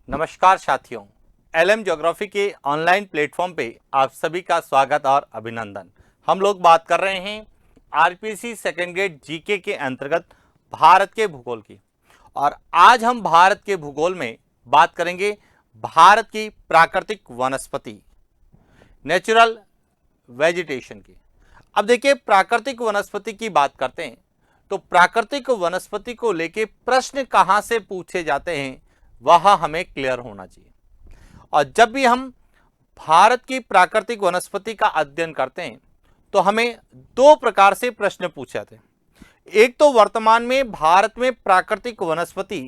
नमस्कार साथियों, LM geography के ऑनलाइन प्लेटफॉर्म पे आप सभी का स्वागत और अभिनंदन। हम लोग बात कर रहे हैं आरपीसी सेकेंड ग्रेड जीके के अंतर्गत भारत के भूगोल की। और आज हम भारत के भूगोल में बात करेंगे भारत की प्राकृतिक वनस्पति, नेचुरल वेजिटेशन की। अब देखिए, प्राकृतिक वनस्पति की बात करते हैं तो प्राकृतिक वनस्पति को लेके प्रश्न कहां से पूछे जाते हैं वह हमें क्लियर होना चाहिए। और जब भी हम भारत की प्राकृतिक वनस्पति का अध्ययन करते हैं तो हमें दो प्रकार से प्रश्न पूछे जाते हैं। एक तो वर्तमान में भारत में प्राकृतिक वनस्पति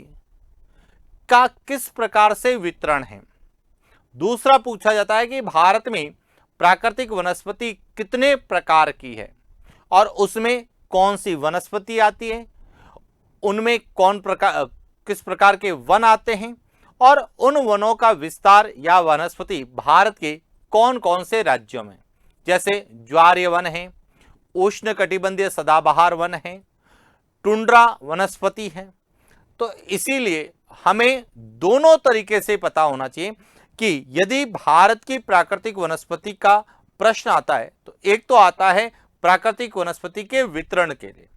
का किस प्रकार से वितरण है। दूसरा पूछा जाता है कि भारत में प्राकृतिक वनस्पति कितने प्रकार की है और उसमें कौन सी वनस्पति आती है, उनमें किस प्रकार के वन आते हैं और उन वनों का विस्तार या वनस्पति भारत के कौन कौन से राज्यों में, जैसे ज्वारीय वन है, उष्णकटिबंधीय सदाबहार वन है, टुंड्रा वनस्पति है। तो इसीलिए हमें दोनों तरीके से पता होना चाहिए कि यदि भारत की प्राकृतिक वनस्पति का प्रश्न आता है तो एक तो आता है प्राकृतिक वनस्पति के वितरण के लिए।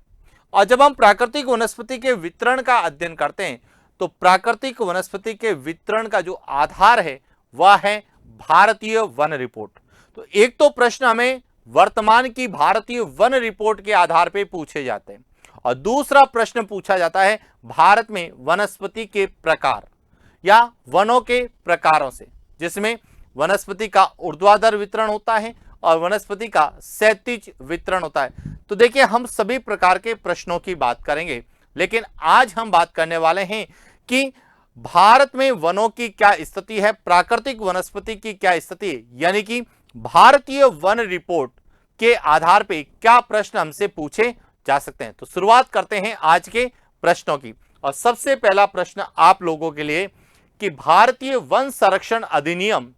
और जब हम प्राकृतिक वनस्पति के वितरण का अध्ययन करते हैं तो प्राकृतिक वनस्पति के वितरण का जो आधार है वह है भारतीय वन रिपोर्ट। तो एक तो प्रश्न हमें वर्तमान की भारतीय वन रिपोर्ट के आधार पर पूछे जाते हैं और दूसरा प्रश्न पूछा जाता है भारत में वनस्पति के प्रकार या वनों के प्रकारों से, जिसमें वनस्पति का ऊर्ध्वाधर वितरण होता है और वनस्पति का क्षैतिज वितरण होता है। तो देखिए, हम सभी प्रकार के प्रश्नों की बात करेंगे, लेकिन आज हम बात करने वाले हैं कि भारत में वनों की क्या स्थिति है, प्राकृतिक वनस्पति की क्या स्थिति है, यानी कि भारतीय वन रिपोर्ट के आधार पर क्या प्रश्न हमसे पूछे जा सकते हैं। तो शुरुआत करते हैं आज के प्रश्नों की। और सबसे पहला प्रश्न आप लोगों के लिए कि भारतीय वन संरक्षण अधिनियम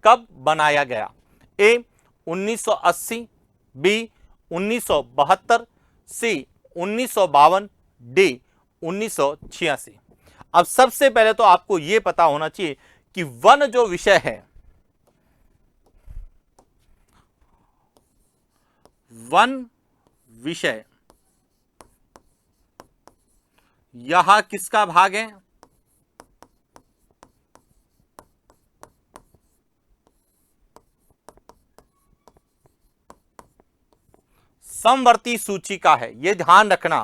कब बनाया गया। ए 1980, बी 1972, सी 1952, डी 1986। अब सबसे पहले तो आपको यह पता होना चाहिए कि वन जो विषय है, वन विषय यह किसका भाग है। समवर्ती सूची का है। यह ध्यान रखना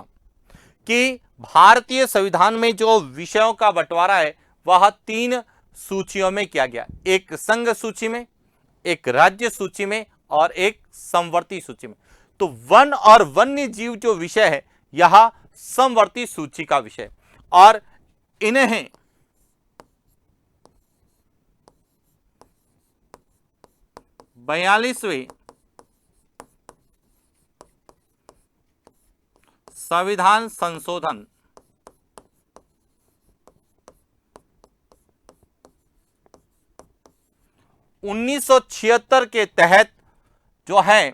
कि भारतीय संविधान में जो विषयों का बंटवारा है वह 3 सूचियों में किया गया, एक संघ सूची में, एक राज्य सूची में और एक समवर्ती सूची में। तो वन और वन्य जीव जो विषय है यह समवर्ती सूची का विषय और इन्हें बयालीसवें संविधान संशोधन 1976 के तहत जो है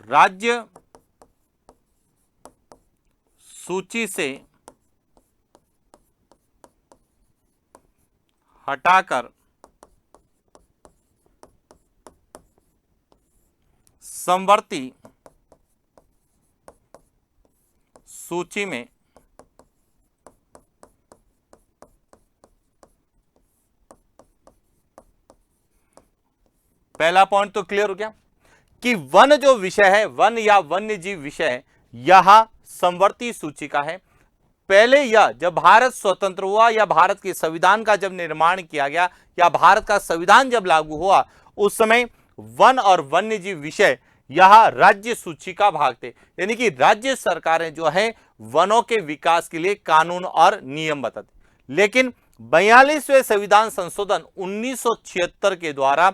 राज्य सूची से हटाकर समवर्ती सूची में पहला पॉइंट तो क्लियर हो गया कि वन जो विषय है, वन या वन्य जीव विषय है, यह समवर्ती सूची का है। पहले यह जब भारत स्वतंत्र हुआ या भारत के संविधान का जब निर्माण किया गया या भारत का संविधान जब लागू हुआ उस समय वन और वन्य जीव विषय यह राज्य सूची का भाग थे, यानी कि राज्य सरकारें जो है वनों के विकास के लिए कानून और नियम बताती। लेकिन 42वें संविधान संशोधन 1976 के द्वारा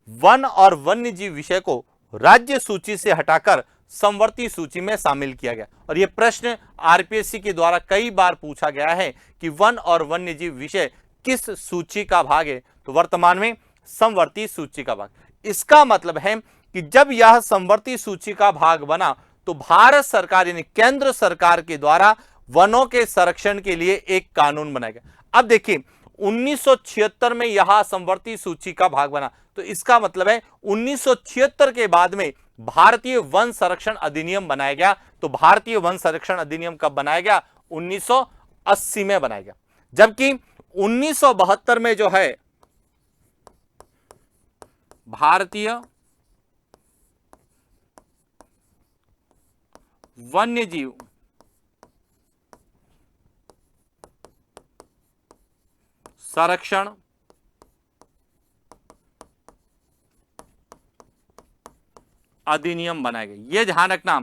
वन और वन्य जीव विषय को राज्य सूची से हटाकर समवर्ती सूची में शामिल किया गया। और यह प्रश्न आरपीएससी के द्वारा कई बार पूछा गया है कि वन और वन्य जीव विषय किस सूची का भाग है, तो वर्तमान में समवर्ती सूची का भाग। इसका मतलब है कि जब यह समवर्ती सूची का भाग बना तो भारत सरकार यानी केंद्र सरकार के द्वारा वनों के संरक्षण के लिए एक कानून बनाया गया। अब देखिए 1976 में यह समवर्ती सूची का भाग बना, तो इसका मतलब है 1976 के बाद में भारतीय वन संरक्षण अधिनियम बनाया गया। तो भारतीय वन संरक्षण अधिनियम कब बनाया गया? 1980 में बनाया गया। जबकि 1972 में जो है भारतीय वन्यजीव संरक्षण अधिनियम बनाया गया। यह ध्यान रखना,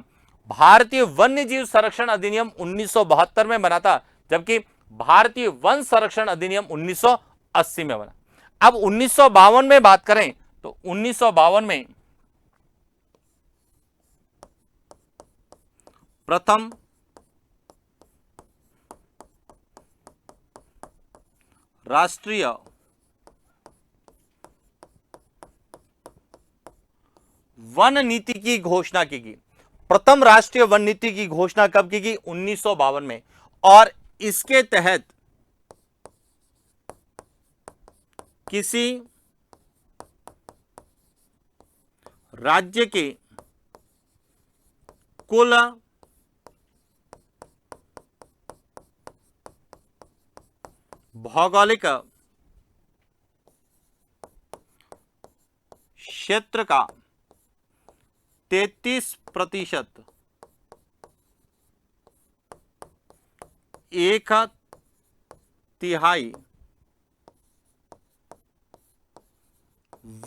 भारतीय वन्यजीव संरक्षण अधिनियम 1972 में बना था, जबकि भारतीय वन संरक्षण अधिनियम 1980 में बना। अब 1952 में बात करें तो 1952 में प्रथम राष्ट्रीय वन नीति की घोषणा की गई। प्रथम राष्ट्रीय वन नीति की घोषणा कब की गई? 1952 में। और इसके तहत किसी राज्य के कुल भौगोलिक क्षेत्र का 33%, 1/3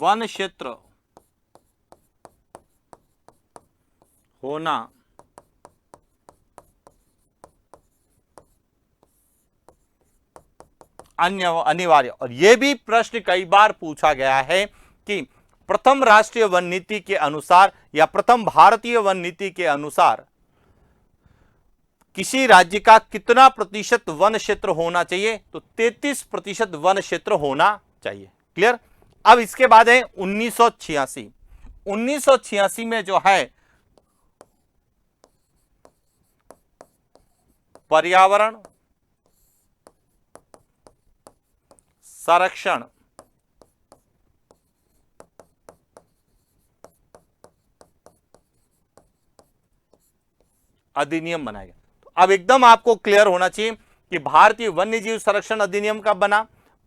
वन क्षेत्र होना अनिवार्य। और यह भी प्रश्न कई बार पूछा गया है कि प्रथम राष्ट्रीय वन नीति के अनुसार या प्रथम भारतीय वन नीति के अनुसार किसी राज्य का कितना प्रतिशत वन क्षेत्र होना चाहिए? तो 33% वन क्षेत्र होना चाहिए। क्लियर? अब इसके बाद है 1986। 1986 में जो है पर्यावरण संरक्षण अधिनियम बनाया गया। तो अब एकदम आपको क्लियर होना चाहिए कि भारतीय वन्यजीव संरक्षण अधिनियम कब बना,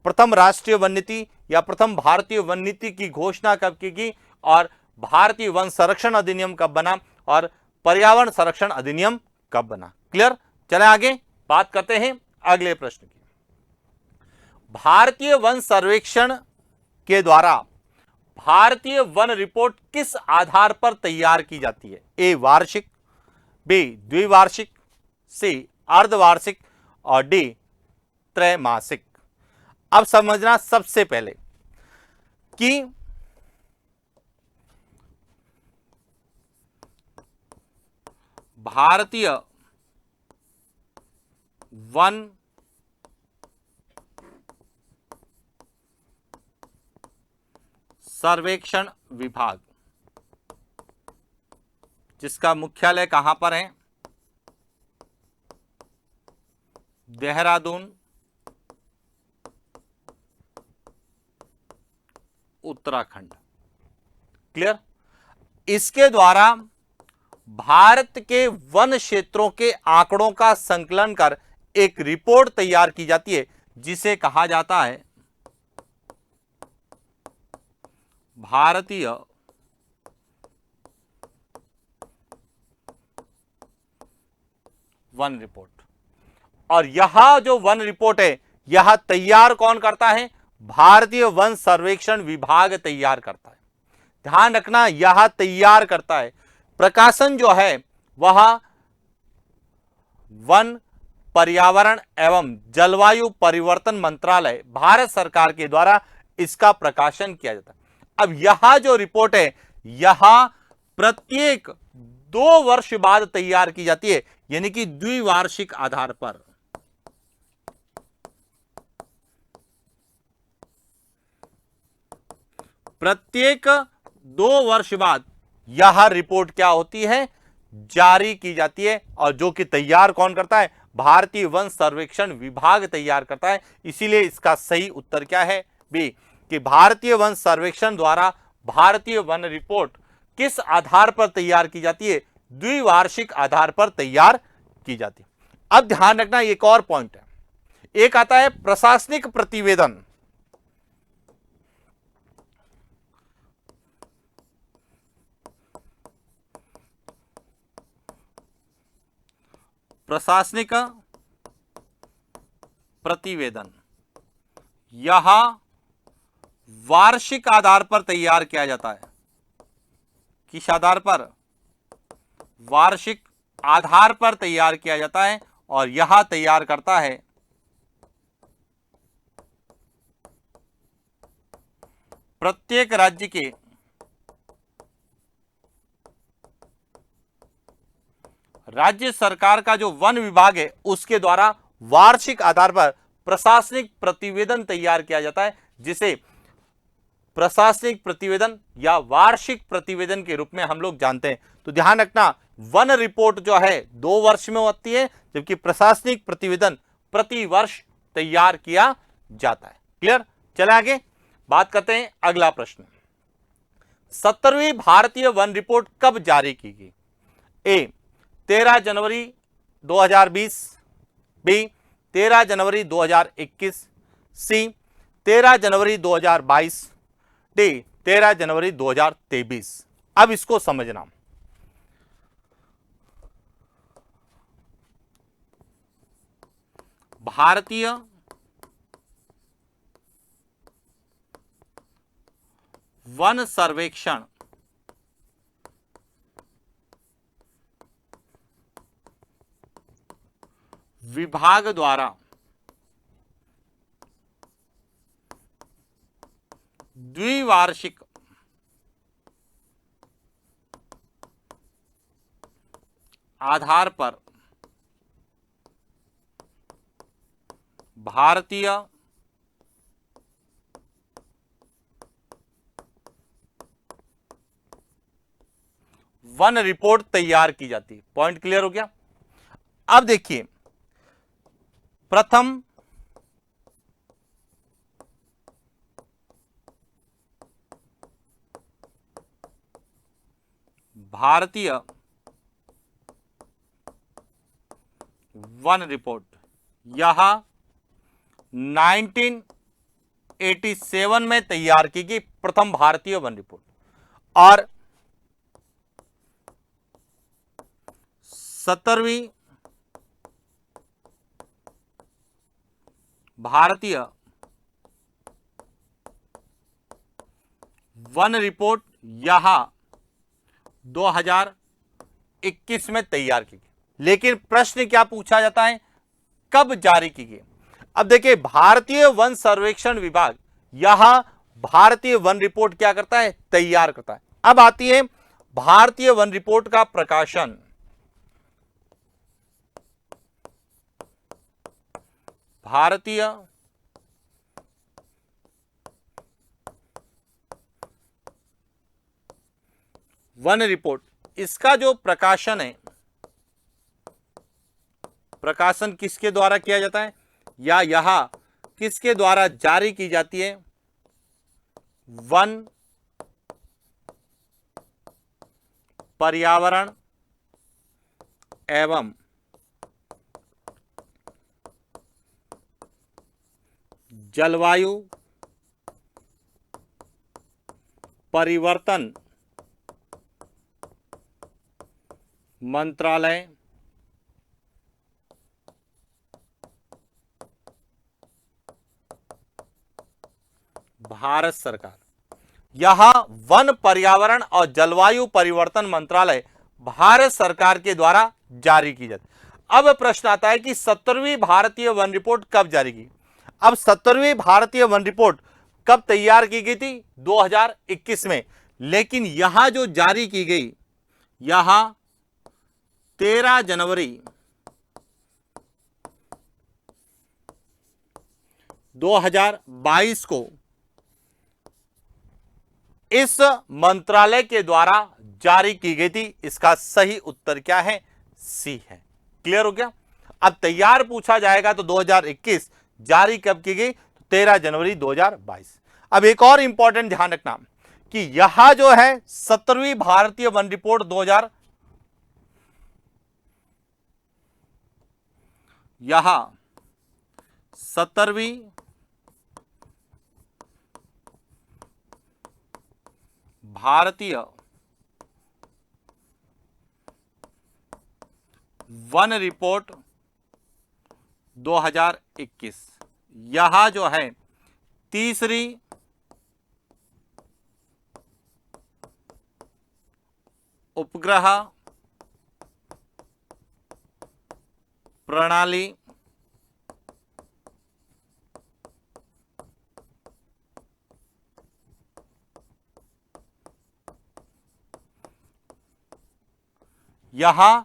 प्रथम राष्ट्रीय वन नीति या प्रथम भारतीय वन नीति की घोषणा कब की गई, और भारतीय वन संरक्षण अधिनियम कब बना, और पर्यावरण संरक्षण अधिनियम कब बना। क्लियर? चले आगे बात करते हैं अगले प्रश्न की। भारतीय वन सर्वेक्षण के द्वारा भारतीय वन रिपोर्ट किस आधार पर तैयार की जाती है? ए वार्षिक, बी द्विवार्षिक, सी अर्धवार्षिक और डी त्रैमासिक। अब समझना सबसे पहले कि भारतीय वन सर्वेक्षण विभाग, जिसका मुख्यालय कहां पर है? देहरादून, उत्तराखंड। क्लियर? इसके द्वारा भारत के वन क्षेत्रों के आंकड़ों का संकलन कर एक रिपोर्ट तैयार की जाती है, जिसे कहा जाता है भारतीय वन रिपोर्ट। और यह जो वन रिपोर्ट है, यह तैयार कौन करता है? भारतीय वन सर्वेक्षण विभाग तैयार करता है। ध्यान रखना, यह तैयार करता है। प्रकाशन जो है वह वन, पर्यावरण एवं जलवायु परिवर्तन मंत्रालय, भारत सरकार के द्वारा इसका प्रकाशन किया जाता है। अब यह जो रिपोर्ट है, यह प्रत्येक 2 वर्ष बाद तैयार की जाती है, यानी कि द्विवार्षिक आधार पर। प्रत्येक 2 वर्ष बाद यह रिपोर्ट क्या होती है? जारी की जाती है, और जो कि तैयार कौन करता है? भारतीय वन सर्वेक्षण विभाग तैयार करता है। इसीलिए इसका सही उत्तर क्या है? बी, कि भारतीय वन सर्वेक्षण द्वारा भारतीय वन रिपोर्ट किस आधार पर तैयार की जाती है? द्विवार्षिक आधार पर तैयार की जाती है। अब ध्यान रखना, एक और पॉइंट है, एक आता है प्रशासनिक प्रतिवेदन। प्रशासनिक प्रतिवेदन यह वार्षिक आधार पर तैयार किया जाता है। किस आधार पर? वार्षिक आधार पर तैयार किया जाता है, और यह तैयार करता है प्रत्येक राज्य के राज्य सरकार का जो वन विभाग है उसके द्वारा वार्षिक आधार पर प्रशासनिक प्रतिवेदन तैयार किया जाता है, जिसे प्रशासनिक प्रतिवेदन या वार्षिक प्रतिवेदन के रूप में हम लोग जानते हैं। तो ध्यान रखना, वन रिपोर्ट जो है 2 वर्ष में होती है, जबकि प्रशासनिक प्रतिवेदन प्रति वर्ष तैयार किया जाता है। क्लियर? चले आगे बात करते हैं। अगला प्रश्न, 17वीं भारतीय वन रिपोर्ट कब जारी की गई? ए, 13 जनवरी 2020, बी 13 जनवरी 2021, सी 13 जनवरी 2022, डी 13 जनवरी 2023। अब इसको समझना, भारतीय वन सर्वेक्षण विभाग द्वारा द्विवार्षिक आधार पर भारतीय वन रिपोर्ट तैयार की जाती है। पॉइंट क्लियर हो गया? अब देखिए, प्रथम भारतीय वन रिपोर्ट यह 1987 में तैयार की गई, प्रथम भारतीय वन रिपोर्ट। और 17वीं भारतीय वन रिपोर्ट यह 2021 में तैयार की गई। लेकिन प्रश्न क्या पूछा जाता है? कब जारी की गई? अब देखिए, भारतीय वन सर्वेक्षण विभाग यह भारतीय वन रिपोर्ट क्या करता है? तैयार करता है। अब आती है भारतीय वन रिपोर्ट का प्रकाशन। भारतीय वन रिपोर्ट, इसका जो प्रकाशन है, प्रकाशन किसके द्वारा किया जाता है, या यह किसके द्वारा जारी की जाती है? वन पर्यावरण एवं जलवायु परिवर्तन मंत्रालय भारत सरकार। यह वन पर्यावरण और जलवायु परिवर्तन मंत्रालय भारत सरकार के द्वारा जारी की जाती है। अब प्रश्न आता है कि 17वीं भारतीय वन रिपोर्ट कब जारी की? अब 17वीं भारतीय वन रिपोर्ट कब तैयार की गई थी? 2021 में। लेकिन यहां जो जारी की गई, यहां 13 जनवरी 2022 को इस मंत्रालय के द्वारा जारी की गई थी। इसका सही उत्तर क्या है? सी है। क्लियर हो गया। अब तैयार पूछा जाएगा तो 2021, जारी कब की गई? 13 जनवरी 2022। अब एक और इंपॉर्टेंट ध्यान रखना कि यहां जो है 17वीं भारतीय वन रिपोर्ट 2000, यहां 17वीं भारतीय वन रिपोर्ट 2021, यहां जो है तीसरी उपग्रह प्रणाली यहां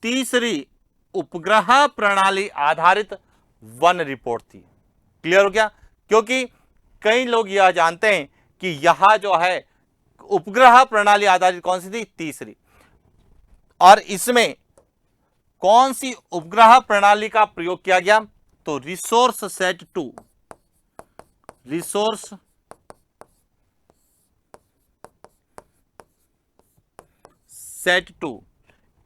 तीसरी उपग्रह प्रणाली आधारित वन रिपोर्ट थी। क्लियर हो गया। क्योंकि कई लोग यह जानते हैं कि यहां जो है उपग्रह प्रणाली आधारित कौन सी थी? तीसरी। और इसमें कौन सी उपग्रह प्रणाली का प्रयोग किया गया? तो रिसोर्स सेट 2, रिसोर्स सेट 2,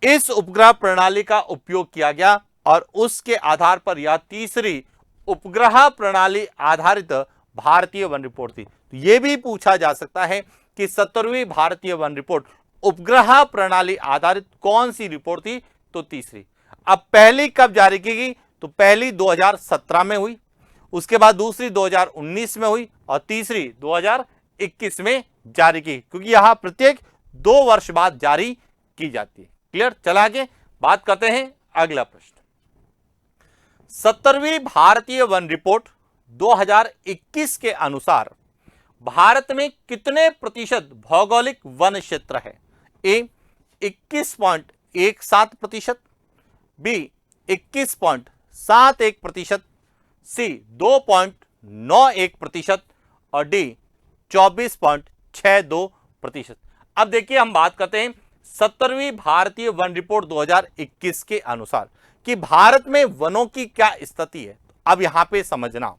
इस उपग्रह प्रणाली का उपयोग किया गया और उसके आधार पर यह तीसरी उपग्रह प्रणाली आधारित भारतीय वन रिपोर्ट थी। तो यह भी पूछा जा सकता है कि 17वीं भारतीय वन रिपोर्ट उपग्रह प्रणाली आधारित कौन सी रिपोर्ट थी? तो तीसरी। अब पहली कब जारी की गई? तो पहली 2017 में हुई, उसके बाद दूसरी 2019 में हुई और तीसरी 2021 में जारी की, क्योंकि यहां प्रत्येक 2 वर्ष बाद जारी की जाती है। क्लियर। चला आगे बात करते हैं अगला प्रश्न। 17वीं भारतीय वन रिपोर्ट 2021 के अनुसार भारत में कितने प्रतिशत भौगोलिक वन क्षेत्र है? ए 21.17%, बी 21.71%, सी 2.91% और डी 24.62%। अब देखिए हम बात करते हैं 17वीं भारतीय वन रिपोर्ट 2021 के अनुसार कि भारत में वनों की क्या स्थिति है। अब यहां पे समझना,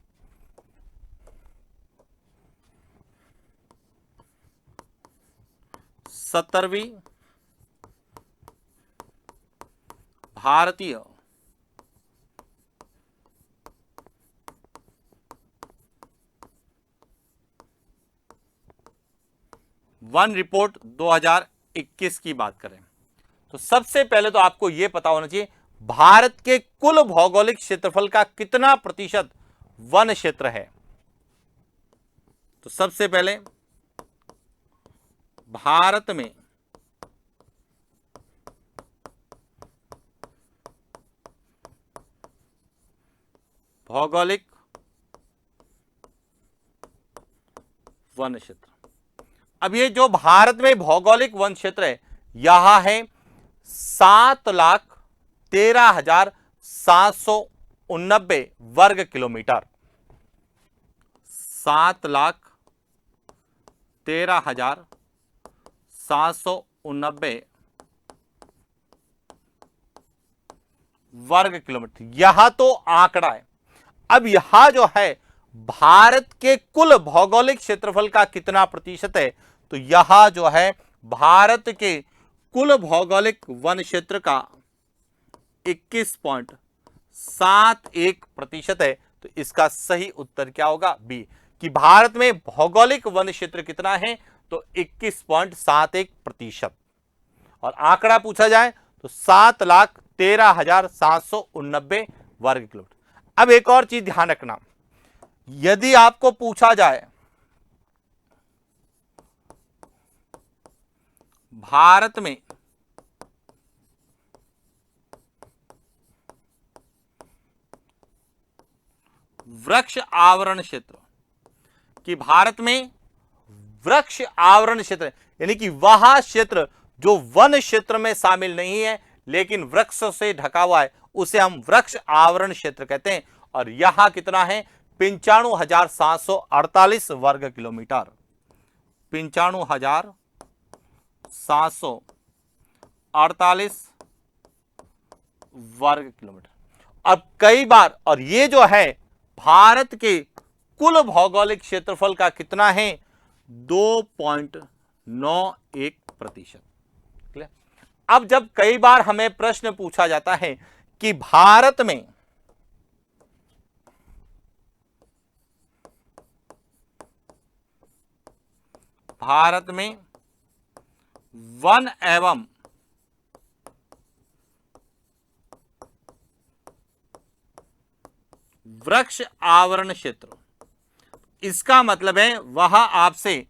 सत्तरवीं भारतीय वन रिपोर्ट 2021 की बात करें तो सबसे पहले तो आपको यह पता होना चाहिए भारत के कुल भौगोलिक क्षेत्रफल का कितना प्रतिशत वन क्षेत्र है। तो सबसे पहले भारत में भौगोलिक वन क्षेत्र, अब ये जो भारत में भौगोलिक वन क्षेत्र है यहां है 7,13,789 वर्ग किलोमीटर, 7,13,789 वर्ग किलोमीटर, यहां तो आंकड़ा है। अब यहां जो है भारत के कुल भौगोलिक क्षेत्रफल का कितना प्रतिशत है, तो यहां जो है भारत के कुल भौगोलिक वन क्षेत्र का 21.71% है। तो इसका सही उत्तर क्या होगा? बी, कि भारत में भौगोलिक वन क्षेत्र कितना है? तो 21.71%। और आंकड़ा पूछा जाए तो 7,13,789 वर्ग किलोमीटर। अब एक और चीज ध्यान रखना, यदि आपको पूछा जाए भारत में वृक्ष आवरण क्षेत्र, कि भारत में वृक्ष आवरण क्षेत्र यानी कि वह क्षेत्र जो वन क्षेत्र में शामिल नहीं है लेकिन वृक्षों से ढका हुआ है, उसे हम वृक्ष आवरण क्षेत्र कहते हैं। और यहां कितना है? 95,748 वर्ग किलोमीटर, 95,748 748 वर्ग किलोमीटर। अब कई बार, और ये जो है भारत के कुल भौगोलिक क्षेत्रफल का कितना है, 2.91%। अब जब कई बार हमें प्रश्न पूछा जाता है कि भारत में वन एवं वृक्ष आवरण क्षेत्र, इसका मतलब है वह आपसे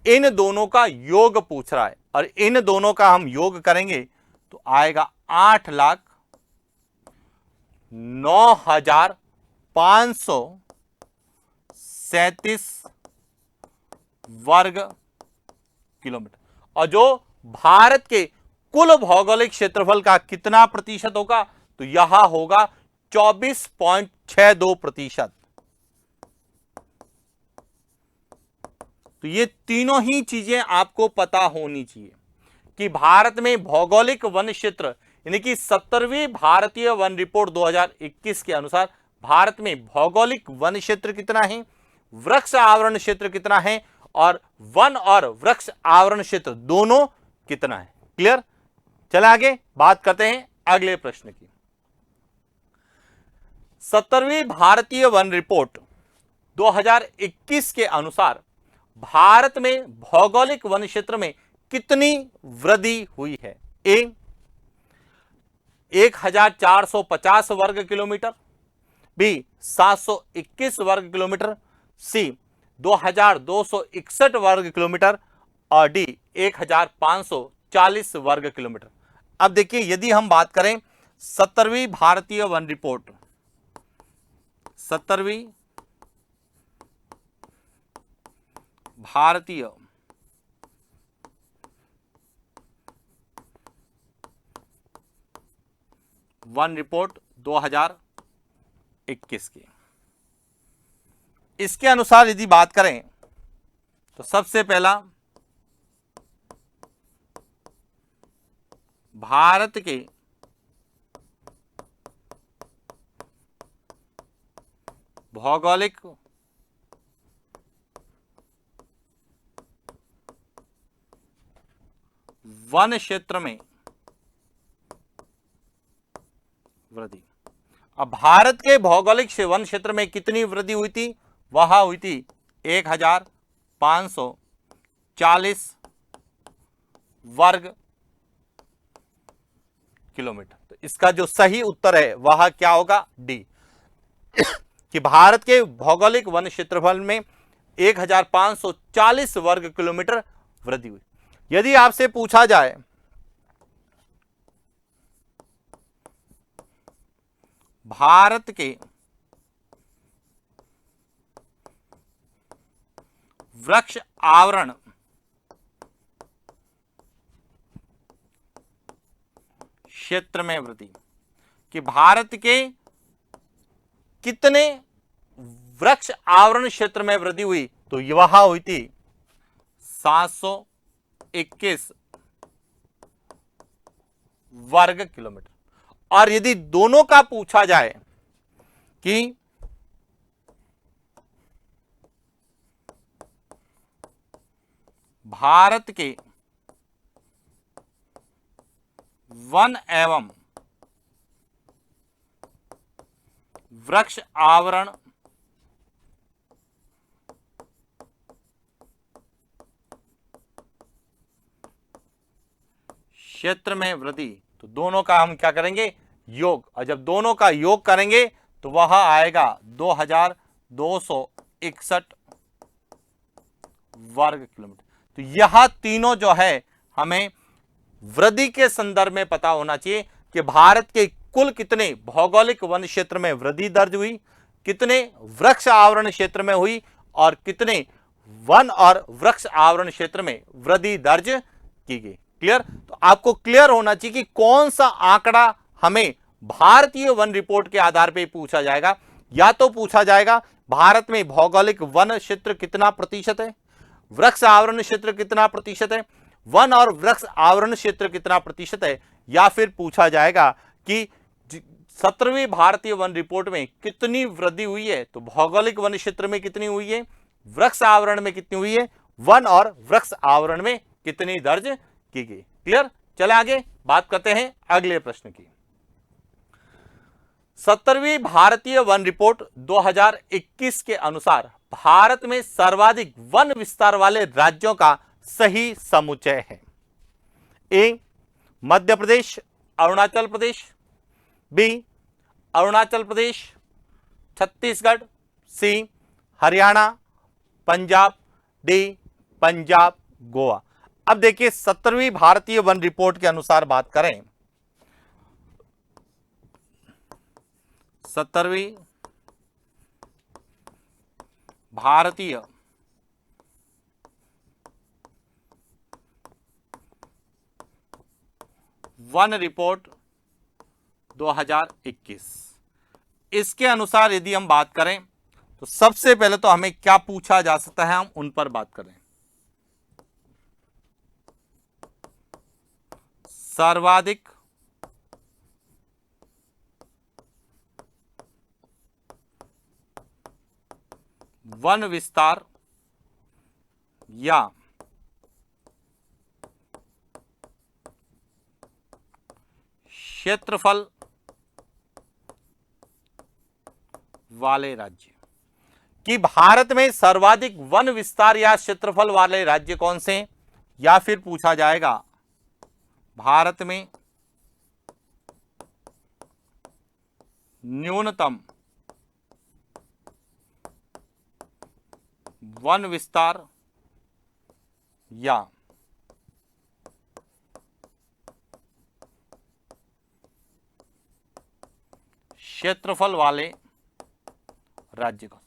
इन दोनों का योग पूछ रहा है, और इन दोनों का हम योग करेंगे तो आएगा 8,09,537 वर्ग किलोमीटर। और जो भारत के कुल भौगोलिक क्षेत्रफल का कितना प्रतिशत होगा, तो यह होगा 24.62%। तो ये तीनों ही चीजें आपको पता होनी चाहिए कि भारत में भौगोलिक वन क्षेत्र, यानी कि 70वीं भारतीय वन रिपोर्ट 2021 के अनुसार भारत में भौगोलिक वन क्षेत्र कितना है, वृक्ष आवरण क्षेत्र कितना है, और वन और वृक्ष आवरण क्षेत्र दोनों कितना है। क्लियर? चले आगे बात करते हैं अगले प्रश्न की। 70वीं भारतीय वन रिपोर्ट 2021 के अनुसार भारत में भौगोलिक वन क्षेत्र में कितनी वृद्धि हुई है? ए 1450 वर्ग किलोमीटर, बी 721 वर्ग किलोमीटर, सी 2261 वर्ग किलोमीटर, और डी 1540 वर्ग किलोमीटर। अब देखिए, यदि हम बात करें 70वीं भारतीय वन रिपोर्ट, 70वीं भारतीय वन रिपोर्ट 2021 की, इसके अनुसार यदि बात करें तो सबसे पहला भारत के भौगोलिक वन क्षेत्र में वृद्धि। अब भारत के भौगोलिक वन क्षेत्र में कितनी वृद्धि हुई थी? वह हुई थी 1540 वर्ग किलोमीटर। तो इसका जो सही उत्तर है वह क्या होगा? डी, कि भारत के भौगोलिक वन क्षेत्रफल में 1540 वर्ग किलोमीटर वृद्धि हुई। यदि आपसे पूछा जाए भारत के वृक्ष आवरण क्षेत्र में वृद्धि, कि भारत के कितने वृक्ष आवरण क्षेत्र में वृद्धि हुई, तो यह हुई थी 721 वर्ग किलोमीटर। और यदि दोनों का पूछा जाए कि भारत के वन एवं वृक्ष आवरण क्षेत्र में वृद्धि, तो दोनों का हम क्या करेंगे? योग। और जब दोनों का योग करेंगे तो वह आएगा 2261 वर्ग किलोमीटर। तो यह तीनों जो है हमें वृद्धि के संदर्भ में पता होना चाहिए कि भारत के कुल कितने भौगोलिक वन क्षेत्र में वृद्धि दर्ज हुई, कितने वृक्ष आवरण क्षेत्र में हुई, और कितने वन और वृक्ष आवरण क्षेत्र में वृद्धि दर्ज की गई। क्लियर? तो आपको क्लियर होना चाहिए कि कौन सा आंकड़ा हमें भारतीय वन रिपोर्ट के आधार पर पूछा जाएगा। या तो पूछा जाएगा भारत में भौगोलिक वन क्षेत्र कितना प्रतिशत है, वृक्ष आवरण क्षेत्र कितना प्रतिशत है, वन और वृक्ष आवरण क्षेत्र कितना प्रतिशत है, या फिर पूछा जाएगा कि 17वीं भारतीय वन रिपोर्ट में कितनी वृद्धि हुई है। तो भौगोलिक वन क्षेत्र में कितनी हुई है, वृक्ष आवरण में कितनी हुई है, वन और वृक्ष आवरण में कितनी दर्ज की गई। क्लियर। चले आगे बात करते हैं अगले प्रश्न की। 17वीं भारतीय वन रिपोर्ट 2021 के अनुसार भारत में सर्वाधिक वन विस्तार वाले राज्यों का सही समुच्चय है। ए मध्य प्रदेश, अरुणाचल प्रदेश, बी अरुणाचल प्रदेश, छत्तीसगढ़, सी हरियाणा, पंजाब, डी पंजाब, गोवा। अब देखिए 17वीं भारतीय वन रिपोर्ट के अनुसार बात करें, 17वीं भारतीय वन रिपोर्ट 2021, इसके अनुसार यदि हम बात करें तो सबसे पहले तो हमें क्या पूछा जा सकता है, हम उन पर बात करें। सर्वाधिक वन विस्तार या क्षेत्रफल वाले राज्य, कि भारत में सर्वाधिक वन विस्तार या क्षेत्रफल वाले राज्य कौन से हैं, या फिर पूछा जाएगा भारत में न्यूनतम वन विस्तार या क्षेत्रफल वाले राज्य का।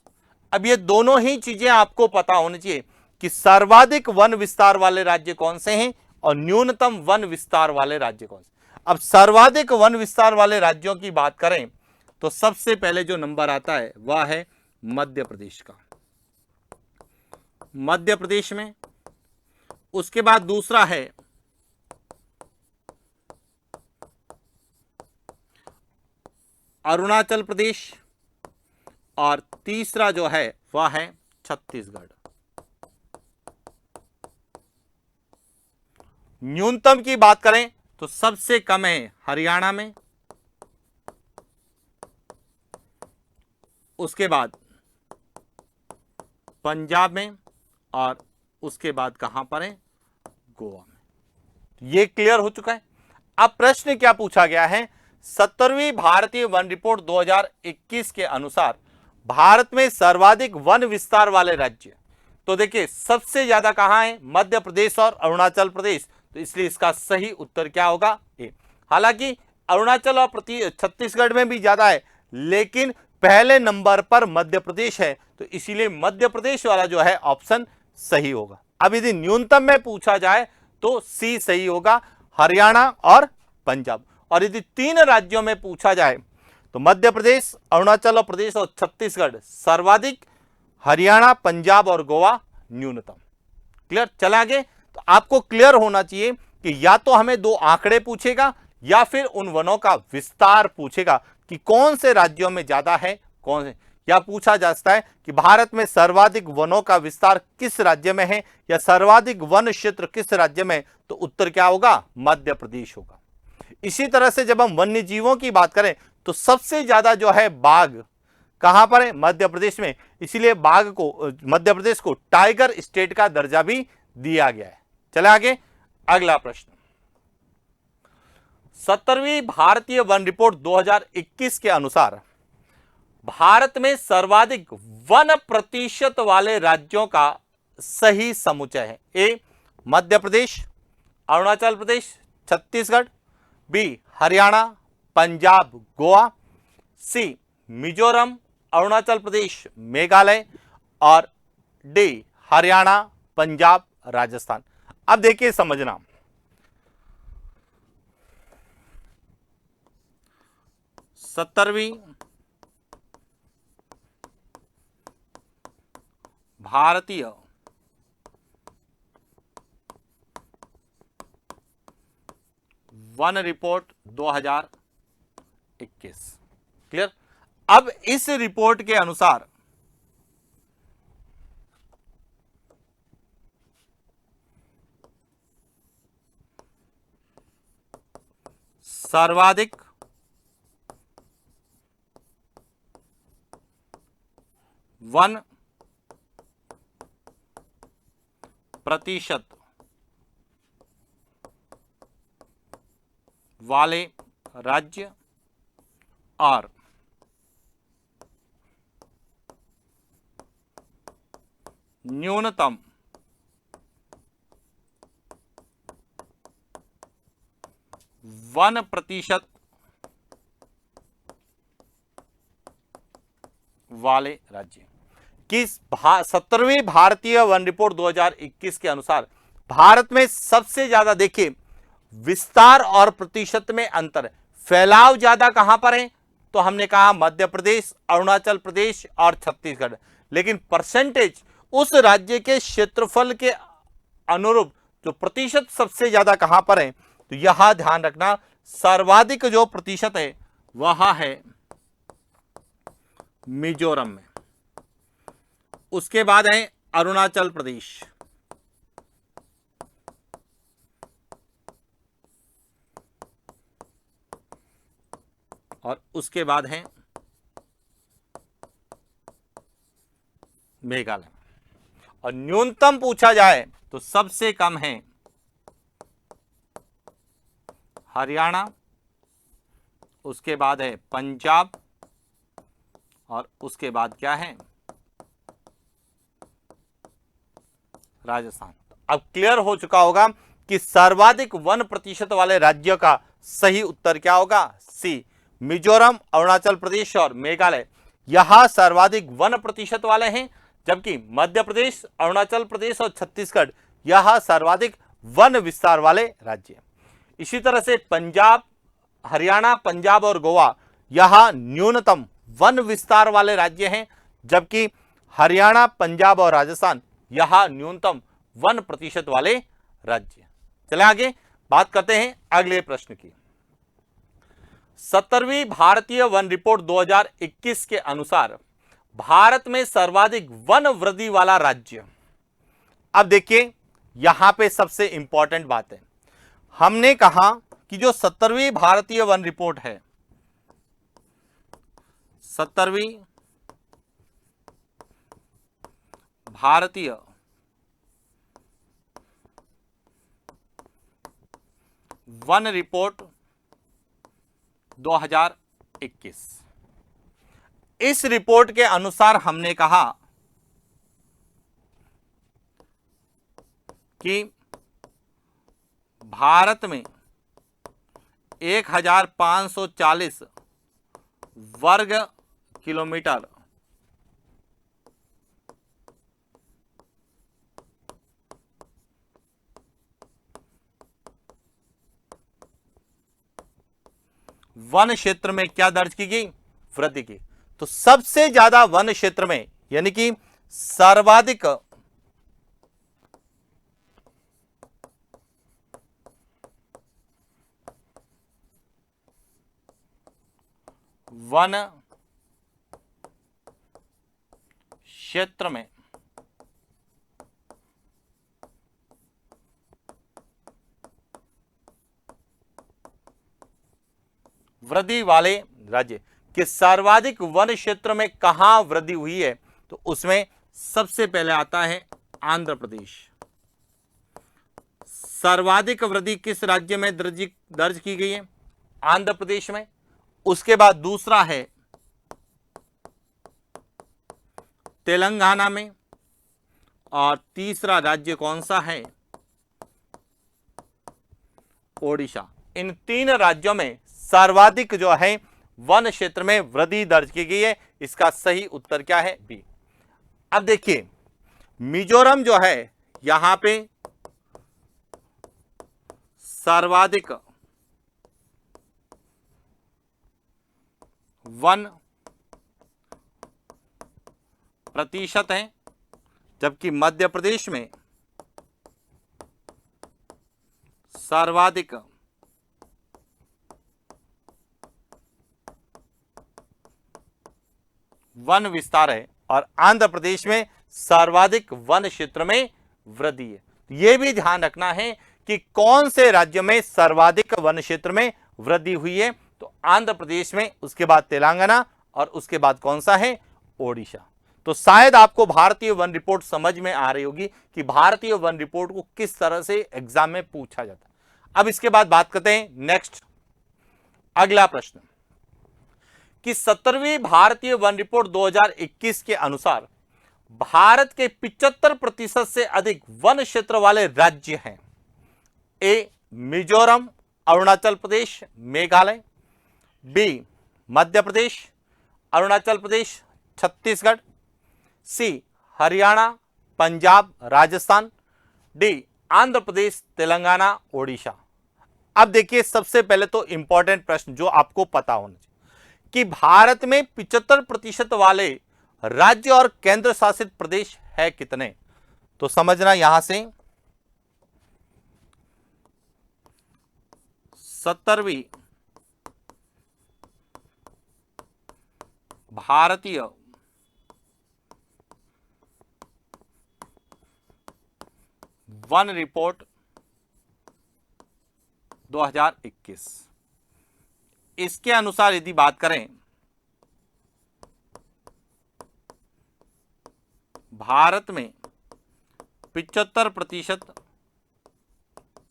अब ये दोनों ही चीजें आपको पता होनी चाहिए कि सर्वाधिक वन विस्तार वाले राज्य कौन से हैं और न्यूनतम वन विस्तार वाले राज्य कौन से। अब सर्वाधिक वन विस्तार वाले राज्यों की बात करें तो सबसे पहले जो नंबर आता है वह है मध्य प्रदेश का, मध्य प्रदेश में। उसके बाद दूसरा है अरुणाचल प्रदेश और तीसरा जो है वह है छत्तीसगढ़। न्यूनतम की बात करें तो सबसे कम है हरियाणा में, उसके बाद पंजाब में और उसके बाद कहां पर है, गोवा में। यह क्लियर हो चुका है। अब प्रश्न क्या पूछा गया है, 17वीं भारतीय वन रिपोर्ट 2021 के अनुसार भारत में सर्वाधिक वन विस्तार वाले राज्य, तो देखिए सबसे ज्यादा कहां है, मध्य प्रदेश और अरुणाचल प्रदेश, तो इसलिए इसका सही उत्तर क्या होगा, ए। हालांकि अरुणाचल और छत्तीसगढ़ में भी ज्यादा है, लेकिन पहले नंबर पर मध्य प्रदेश है, तो इसीलिए मध्य प्रदेश वाला जो है ऑप्शन सही होगा। अब यदि न्यूनतम में पूछा जाए तो सी सही होगा, हरियाणा और पंजाब। और यदि तीन राज्यों में पूछा जाए तो मध्य प्रदेश, अरुणाचल प्रदेश और छत्तीसगढ़ सर्वाधिक, हरियाणा, पंजाब और गोवा न्यूनतम। क्लियर। चला आगे। तो आपको क्लियर होना चाहिए कि या तो हमें दो आंकड़े पूछेगा या फिर उन वनों का विस्तार पूछेगा कि कौन से राज्यों में ज्यादा है, कौन से, या पूछा जा सकता है कि भारत में सर्वाधिक वनों का विस्तार किस राज्य में है या सर्वाधिक वन क्षेत्र किस राज्य में, तो उत्तर क्या होगा, मध्य प्रदेश होगा। इसी तरह से जब हम वन्य जीवों की बात करें तो सबसे ज्यादा जो है बाघ कहां पर है, मध्य प्रदेश में, इसीलिए बाघ को, मध्य प्रदेश को टाइगर स्टेट का दर्जा भी दिया गया है। चले आगे अगला प्रश्न। 17वीं भारतीय वन रिपोर्ट 2021 के अनुसार भारत में सर्वाधिक वन प्रतिशत वाले राज्यों का सही समुच्चय है। ए मध्य प्रदेश, अरुणाचल प्रदेश, छत्तीसगढ़, बी हरियाणा, पंजाब, गोवा, सी मिजोरम, अरुणाचल प्रदेश, मेघालय और डी हरियाणा, पंजाब, राजस्थान। अब देखिए समझना, सत्तरवीं भारतीय वन रिपोर्ट 2021। क्लियर। अब इस रिपोर्ट के अनुसार सर्वाधिक वन प्रतिशत वाले राज्य और न्यूनतम वन प्रतिशत वाले राज्य कि 17वीं भारतीय वन रिपोर्ट 2021 के अनुसार भारत में सबसे ज्यादा, देखिए विस्तार और प्रतिशत में अंतर, फैलाव ज्यादा कहां पर है तो हमने कहा मध्य प्रदेश, अरुणाचल प्रदेश और छत्तीसगढ़, लेकिन परसेंटेज उस राज्य के क्षेत्रफल के अनुरूप जो प्रतिशत सबसे ज्यादा कहां पर है, तो यह ध्यान रखना सर्वाधिक जो प्रतिशत है वह है मिजोरम में, उसके बाद है अरुणाचल प्रदेश, और उसके बाद है मेघालय। और न्यूनतम पूछा जाए तो सबसे कम है हरियाणा, उसके बाद है पंजाब, और उसके बाद क्या है राजस्थान। अब क्लियर हो चुका होगा कि सर्वाधिक वन प्रतिशत वाले राज्यों का सही उत्तर क्या होगा, सी, मिजोरम, अरुणाचल प्रदेश और मेघालय यहां सर्वाधिक वन प्रतिशत वाले हैं, जबकि मध्य प्रदेश, अरुणाचल प्रदेश और छत्तीसगढ़ यह सर्वाधिक वन विस्तार वाले राज्य। इसी तरह से पंजाब, हरियाणा, पंजाब और गोवा यह न्यूनतम वन विस्तार वाले राज्य हैं, जबकि हरियाणा, पंजाब और राजस्थान यह न्यूनतम वन प्रतिशत वाले राज्य। चले आगे बात करते हैं अगले प्रश्न की। 17वीं भारतीय वन रिपोर्ट 2021 के अनुसार भारत में सर्वाधिक वन वृद्धि वाला राज्य। अब देखिए यहां पे सबसे इंपॉर्टेंट बात है, हमने कहा कि जो 17वीं भारतीय वन रिपोर्ट है, 17वीं भारतीय वन रिपोर्ट 2021, इस रिपोर्ट के अनुसार हमने कहा कि भारत में 1540 वर्ग किलोमीटर वन क्षेत्र में क्या दर्ज की गई, वृद्धि की। तो सबसे ज्यादा वन क्षेत्र में यानी कि सर्वाधिक वन क्षेत्र में वृद्धि वाले राज्य कि सर्वाधिक वन क्षेत्र में कहां वृद्धि हुई है, तो उसमें सबसे पहले आता है आंध्र प्रदेश। सर्वाधिक वृद्धि किस राज्य में दर्ज की गई है, आंध्र प्रदेश में। उसके बाद दूसरा है तेलंगाना में, और तीसरा राज्य कौन सा है, ओडिशा। इन तीन राज्यों में सर्वाधिक जो है वन क्षेत्र में वृद्धि दर्ज की गई है। इसका सही उत्तर क्या है, बी। अब देखिए मिजोरम जो है यहां पे सर्वाधिक वन प्रतिशत है, जबकि मध्य प्रदेश में सर्वाधिक वन विस्तार है और आंध्र प्रदेश में सर्वाधिक वन क्षेत्र में वृद्धि है। यह भी ध्यान रखना है कि कौन से राज्य में सर्वाधिक वन क्षेत्र में वृद्धि हुई है, तो आंध्र प्रदेश में, उसके बाद तेलंगाना और उसके बाद कौन सा है, ओडिशा। तो शायद आपको भारतीय वन रिपोर्ट समझ में आ रही होगी कि भारतीय वन रिपोर्ट को किस तरह से एग्जाम में पूछा जाता है। अब इसके बाद बात करते हैं नेक्स्ट, अगला प्रश्न कि 17वीं भारतीय वन रिपोर्ट 2021 के अनुसार भारत के 75% से अधिक वन क्षेत्र वाले राज्य हैं। ए मिजोरम, अरुणाचल प्रदेश, मेघालय। बी मध्य प्रदेश, अरुणाचल प्रदेश, छत्तीसगढ़। सी हरियाणा, पंजाब, राजस्थान। डी आंध्र प्रदेश, तेलंगाना, ओडिशा। अब देखिए, सबसे पहले तो इंपॉर्टेंट प्रश्न जो आपको पता होना चाहिए कि भारत में 75% वाले राज्य और केंद्र शासित प्रदेश है कितने। तो समझना, यहां से 17वीं भारतीय वन रिपोर्ट 2021, इसके अनुसार यदि बात करें, भारत में 75%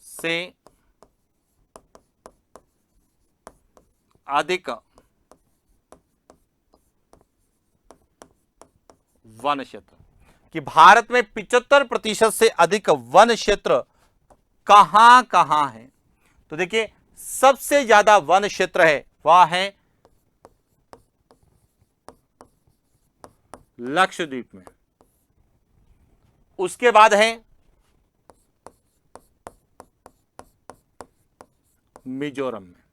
से अधिक वन क्षेत्र, कि भारत में 75% से अधिक वन क्षेत्र कहां कहां है। तो देखिए, सबसे ज्यादा वन क्षेत्र है वह है लक्षद्वीप में, उसके बाद है मिजोरम में,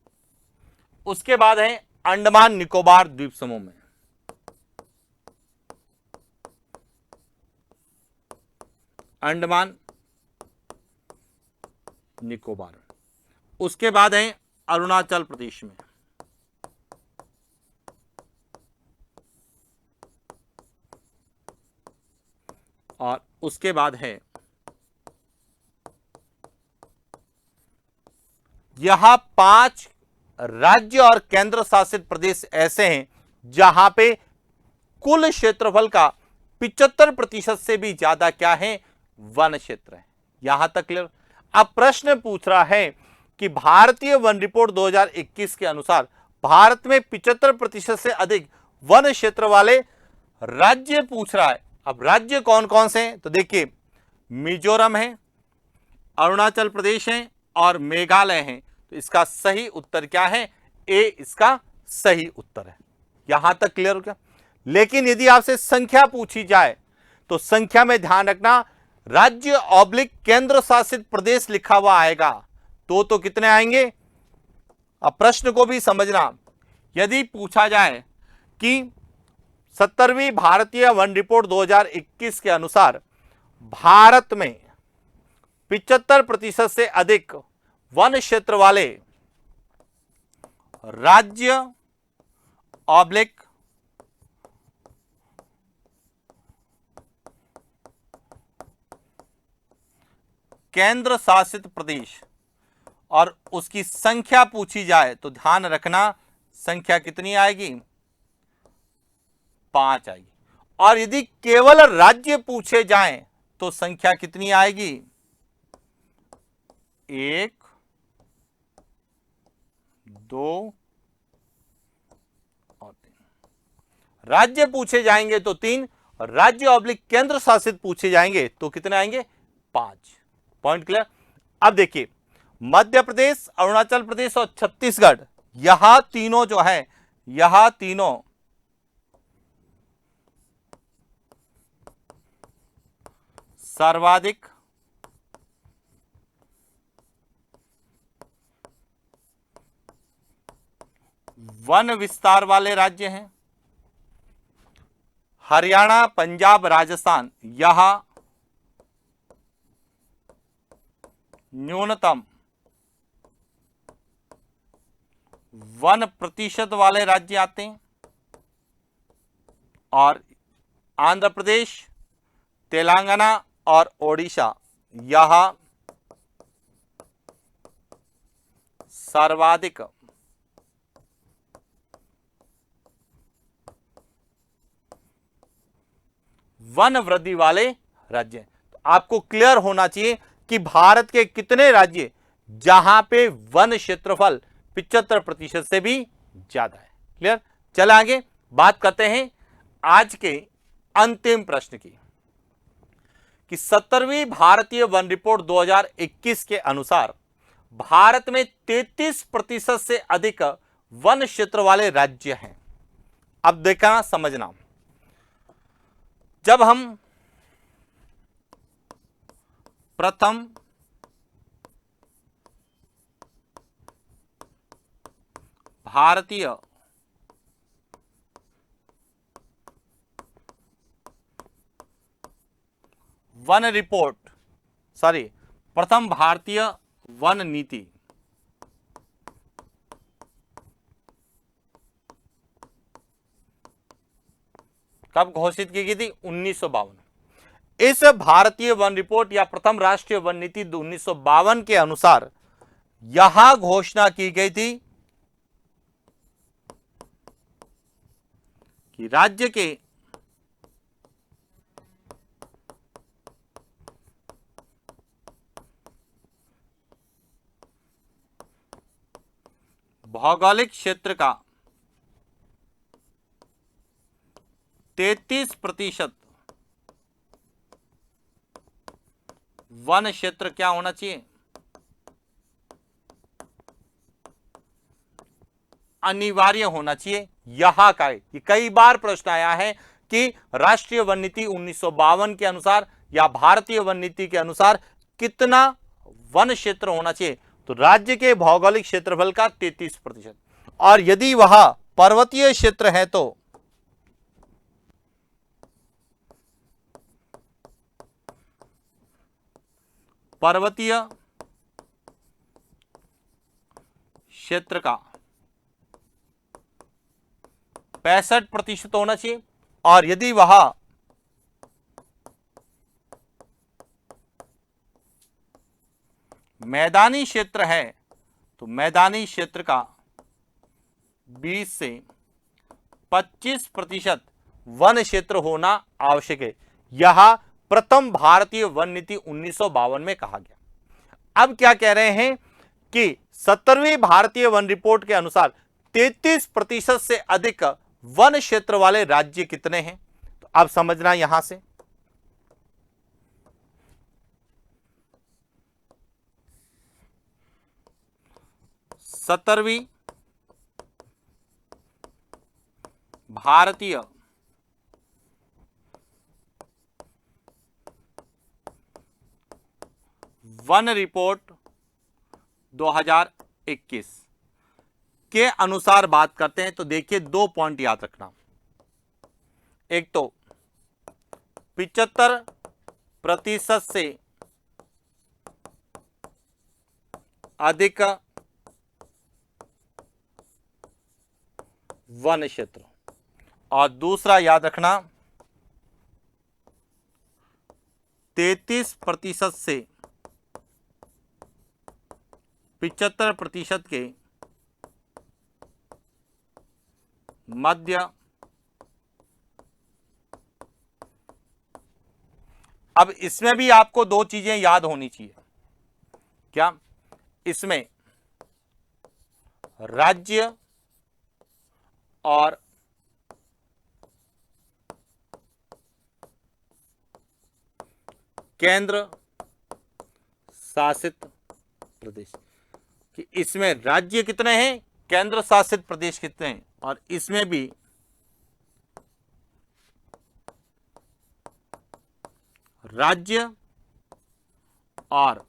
उसके बाद है अंडमान निकोबार द्वीप समूह में, अंडमान निकोबार, उसके बाद है अरुणाचल प्रदेश में, और उसके बाद है यहां 5 राज्य और केंद्र शासित प्रदेश ऐसे हैं जहां पे कुल क्षेत्रफल का 75% से भी ज्यादा क्या है, वन क्षेत्र है। यहां तक क्लियर। अब प्रश्न पूछ रहा है कि भारतीय वन रिपोर्ट 2021 के अनुसार भारत में 75% से अधिक वन क्षेत्र वाले राज्य पूछ रहा है। अब राज्य कौन कौन से हैं, तो देखिए, मिजोरम है, अरुणाचल प्रदेश है और मेघालय है। तो इसका सही उत्तर क्या है, ए इसका सही उत्तर है। यहां तक क्लियर हो गया। लेकिन यदि आपसे संख्या पूछी जाए तो संख्या में ध्यान रखना, राज्य ऑब्लिक केंद्र शासित प्रदेश लिखा हुआ आएगा तो कितने आएंगे। अब प्रश्न को भी समझना, यदि पूछा जाए कि 17वीं भारतीय वन रिपोर्ट 2021 के अनुसार भारत में 75% से अधिक वन क्षेत्र वाले राज्य ऑब्लिक केंद्र शासित प्रदेश और उसकी संख्या पूछी जाए तो ध्यान रखना, संख्या कितनी आएगी, 5 आएगी। और यदि केवल राज्य पूछे जाएं तो संख्या कितनी आएगी, 1, 2 और 3। राज्य पूछे जाएंगे तो 3, राज्य ऑब्लिक केंद्र शासित पूछे जाएंगे तो कितने आएंगे, 5। Point clear. अब देखिए, मध्य प्रदेश, अरुणाचल प्रदेश और छत्तीसगढ़, यहां तीनों जो है, यहां तीनों सर्वाधिक वन विस्तार वाले राज्य हैं। हरियाणा, पंजाब, राजस्थान, यहां न्यूनतम वन प्रतिशत वाले राज्य आते हैं। और आंध्र प्रदेश, तेलंगाना और ओडिशा यह सर्वाधिक वन वृद्धि वाले राज्य हैं। तो आपको क्लियर होना चाहिए कि भारत के कितने राज्य जहां पे वन क्षेत्रफल 75% से भी ज्यादा है। क्लियर। चल आगे बात करते हैं आज के अंतिम प्रश्न की कि 17वीं भारतीय वन रिपोर्ट 2021 के अनुसार भारत में 33% से अधिक वन क्षेत्र वाले राज्य हैं। अब देखना समझना, जब हम प्रथम भारतीय वन रिपोर्ट प्रथम भारतीय वन नीति कब घोषित की गई थी? 1952। इस भारतीय वन रिपोर्ट या प्रथम राष्ट्रीय वन नीति 1952 के अनुसार यहां घोषणा की गई थी कि राज्य के भौगोलिक क्षेत्र का 33% वन क्षेत्र क्या होना चाहिए? अनिवार्य होना चाहिए। यहां का ये कई बार प्रश्न आया है कि राष्ट्रीय वन नीति 1952 के अनुसार या भारतीय वन नीति के अनुसार कितना वन क्षेत्र होना चाहिए? तो राज्य के भौगोलिक क्षेत्रफल का 33%, और यदि वह पर्वतीय क्षेत्र है तो पर्वतीय क्षेत्र का 65% होना चाहिए, और यदि वह मैदानी क्षेत्र है तो मैदानी क्षेत्र का 20 से 25% वन क्षेत्र होना आवश्यक है। यह प्रथम भारतीय वन नीति 1952 में कहा गया। अब क्या कह रहे हैं कि 17वीं भारतीय वन रिपोर्ट के अनुसार 33% से अधिक वन क्षेत्र वाले राज्य कितने हैं? तो अब समझना यहां से, सत्तरवीं भारतीय वन रिपोर्ट 2021 के अनुसार बात करते हैं तो देखिए 2 पॉइंट याद रखना। एक तो 75% से अधिक वन क्षेत्र, और दूसरा याद रखना 33% से 75% के मध्य। अब इसमें भी आपको 2 चीजें याद होनी चाहिए। क्या? इसमें राज्य और केंद्र शासित प्रदेश, कि इसमें राज्य कितने हैं, केंद्र शासित प्रदेश कितने हैं, और इसमें भी राज्य और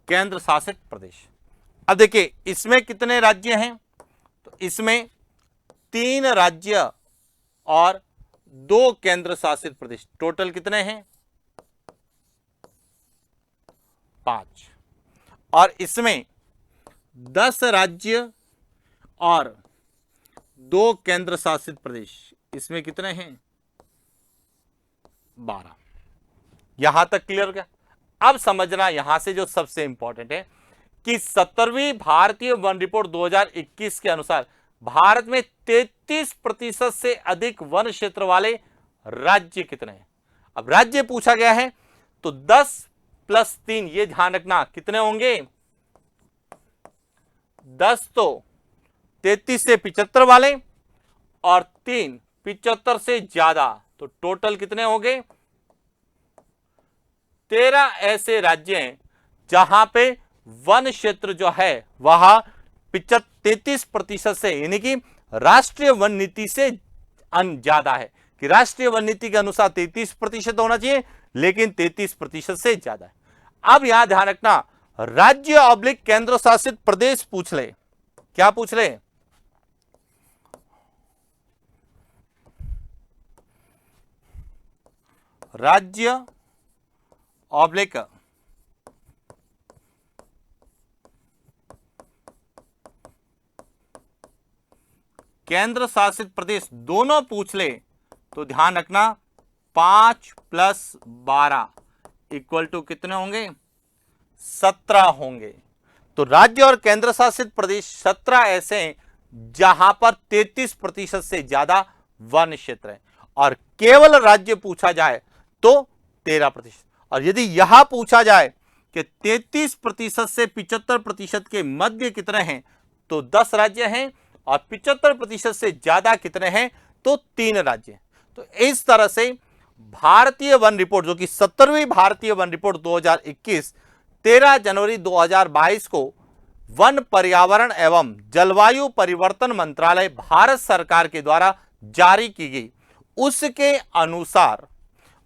केंद्र शासित प्रदेश। अब देखिए इसमें कितने राज्य हैं, तो इसमें 3 राज्य और 2 केंद्र शासित प्रदेश। टोटल कितने हैं? 5। और इसमें 10 राज्य और 2 केंद्र शासित प्रदेश, इसमें कितने हैं? 12। यहां तक क्लियर क्या? अब समझना यहां से जो सबसे इंपॉर्टेंट है कि 17वीं भारतीय वन रिपोर्ट 2021 के अनुसार भारत में 33% से अधिक वन क्षेत्र वाले राज्य कितने हैं? अब राज्य पूछा गया है तो 10 + 3, ये ध्यान रखना, कितने होंगे? 10 तो 33 से 75 वाले और 3 75 से ज्यादा, तो टोटल कितने हो गए? 13 ऐसे राज्य हैं जहां पे वन क्षेत्र जो है वह 33% से, यानी कि राष्ट्रीय वन नीति से ज्यादा है, कि राष्ट्रीय वन नीति के अनुसार 33% होना चाहिए, लेकिन 33% से ज्यादा है। अब यहां ध्यान रखना, राज्य ऑब्लिक केंद्र शासित प्रदेश पूछ ले, क्या पूछ ले? राज्य ऑब्लिक केंद्र शासित प्रदेश दोनों पूछ ले तो ध्यान रखना 5 + 12 = कितने होंगे? 17 होंगे। तो राज्य और केंद्र शासित प्रदेश 17 ऐसे हैं जहां पर 33% से ज्यादा वन क्षेत्र है, और केवल राज्य पूछा जाए तो 13%। और यदि यहां पूछा जाए कि 33% से 75% के मध्य कितने हैं, तो 10 राज्य हैं, और 75% से ज्यादा कितने हैं, तो 3 राज्य हैं। तो इस तरह से भारतीय वन रिपोर्ट, जो कि 17वीं भारतीय वन रिपोर्ट 2021 13 जनवरी 2022 को वन, पर्यावरण एवं जलवायु परिवर्तन मंत्रालय भारत सरकार के द्वारा जारी की गई, उसके अनुसार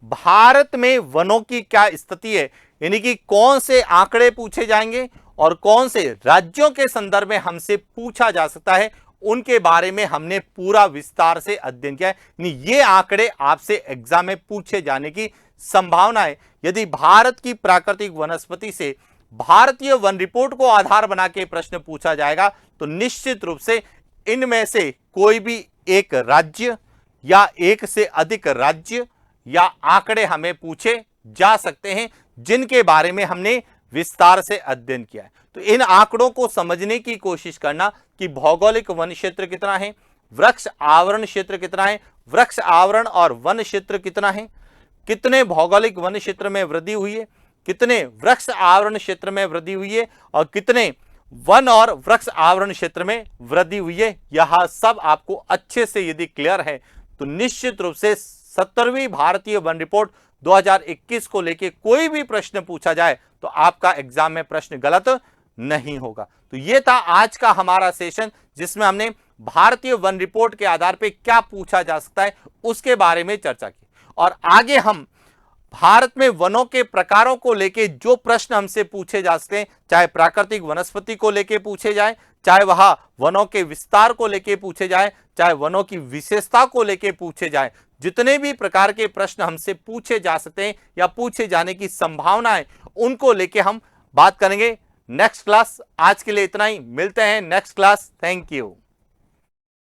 भारत में वनों की क्या स्थिति है, यानी कि कौन से आंकड़े पूछे जाएंगे और कौन से राज्यों के संदर्भ में हमसे पूछा जा सकता है, उनके बारे में हमने पूरा विस्तार से अध्ययन किया है। ये आंकड़े आपसे एग्जाम में पूछे जाने की संभावना है। यदि भारत की प्राकृतिक वनस्पति से भारतीय वन रिपोर्ट को आधार बना के प्रश्न पूछा जाएगा तो निश्चित रूप से इनमें से कोई भी एक राज्य या एक से अधिक राज्य या आंकड़े हमें पूछे जा सकते हैं, जिनके बारे में हमने विस्तार से अध्ययन किया है। तो इन आंकड़ों को समझने की कोशिश करना कि भौगोलिक वन क्षेत्र कितना है, वृक्ष आवरण क्षेत्र कितना है, वृक्ष आवरण और वन क्षेत्र कितना है, कितने भौगोलिक वन क्षेत्र में वृद्धि हुई है, कितने वृक्ष आवरण क्षेत्र में वृद्धि हुई है, और कितने वन और वृक्ष आवरण क्षेत्र में वृद्धि हुई है। यह सब आपको अच्छे से यदि क्लियर है तो निश्चित रूप से 17वीं भारतीय वन रिपोर्ट 2021 को लेके कोई भी प्रश्न पूछा जाए तो आपका एग्जाम में प्रश्न गलत नहीं होगा। तो ये था आज का हमारा सेशन, जिसमें हमने भारतीय वन रिपोर्ट के आधार पर क्या पूछा जा सकता है उसके बारे में चर्चा की। और आगे हम भारत में वनों के प्रकारों को लेके जो प्रश्न हमसे पूछे जा सकते हैं, चाहे प्राकृतिक वनस्पति को लेके पूछे जाए, चाहे वह वनों के विस्तार को लेके पूछे जाए, चाहे वनों की विशेषता को लेके पूछे जाए, जितने भी प्रकार के प्रश्न हमसे पूछे जा सकते हैं या पूछे जाने की संभावना है, उनको लेके हम बात करेंगे नेक्स्ट क्लास। आज के लिए इतना ही, मिलते हैं नेक्स्ट क्लास। Thank you.